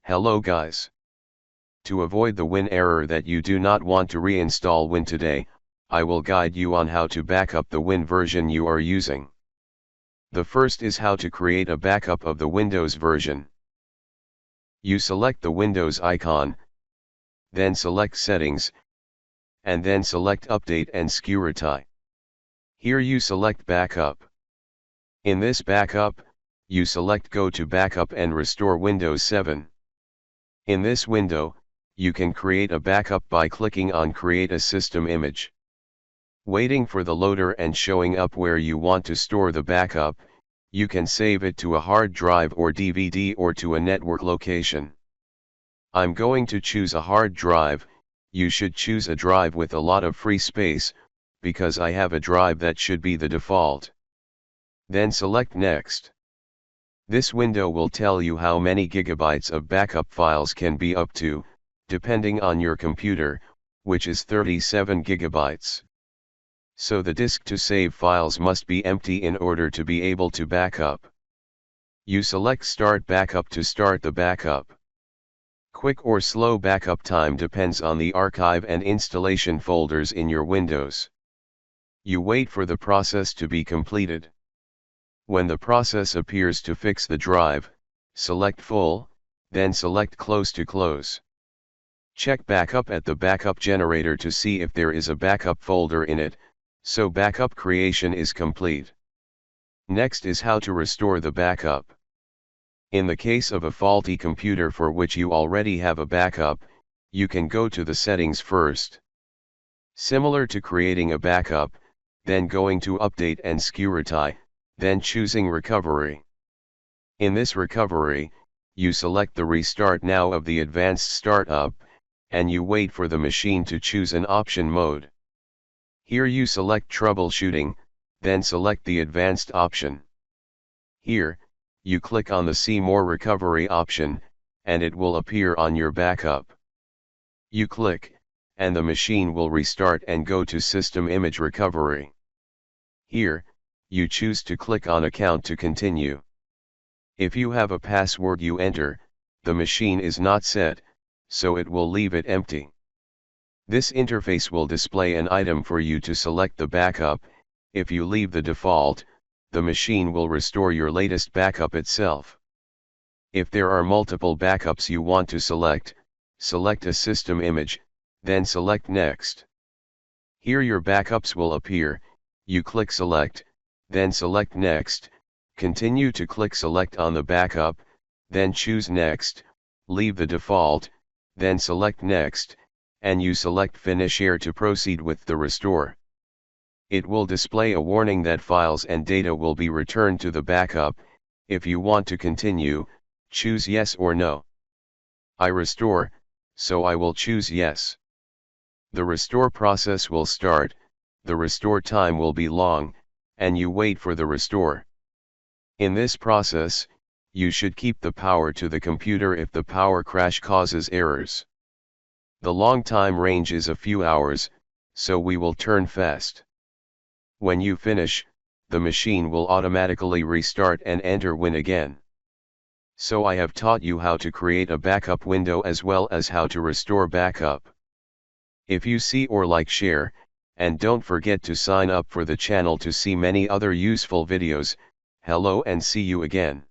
Hello guys. To avoid the Win error that you do not want to reinstall Win today, I will guide you on how to backup the Win version you are using. The first is how to create a backup of the Windows version. You select the Windows icon, then select Settings, and then select Update and Security. Here you select Backup. In this backup, you select Go to Backup and Restore Windows 7. In this window, you can create a backup by clicking on Create a System Image. Waiting for the loader and showing up where you want to store the backup, you can save it to a hard drive or DVD or to a network location. I'm going to choose a hard drive. You should choose a drive with a lot of free space, because I have a drive that should be the default. Then select Next. This window will tell you how many gigabytes of backup files can be up to, depending on your computer, which is 37 gigabytes. So the disk to save files must be empty in order to be able to backup. You select Start Backup to start the backup. Quick or slow backup time depends on the archive and installation folders in your Windows. You wait for the process to be completed. When the process appears to fix the drive, select Full, then select Close to close. Check Backup at the backup generator to see if there is a backup folder in it, so backup creation is complete. Next is how to restore the backup. In the case of a faulty computer for which you already have a backup, you can go to the settings first. Similar to creating a backup, then going to Update and Security, then choosing Recovery. In this recovery, you select the Restart Now of the Advanced Startup, and you wait for the machine to choose an option mode. Here you select Troubleshooting, then select the Advanced option. Here, you click on the See More Recovery option, and it will appear on your backup. You click, and the machine will restart and go to System Image Recovery. Here, you choose to click on Account to continue. If you have a password you enter, the machine is not set, so it will leave it empty. This interface will display an item for you to select the backup. If you leave the default, the machine will restore your latest backup itself. If there are multiple backups you want to select a system image, then select Next. Here your backups will appear. You click Select, then select Next, continue to click Select on the backup, then choose Next, leave the default, then select Next, and you select Finish here to proceed with the restore. It will display a warning that files and data will be returned to the backup. If you want to continue, choose Yes or No. I restore, so I will choose Yes. The restore process will start. The restore time will be long, and you wait for the restore. In this process, you should keep the power to the computer if the power crash causes errors. The long time range is a few hours, so we will turn fast. When you finish, the machine will automatically restart and enter Win again. So I have taught you how to create a backup window as well as how to restore backup. If you see or like, share, and don't forget to sign up for the channel to see many other useful videos. Hello and see you again.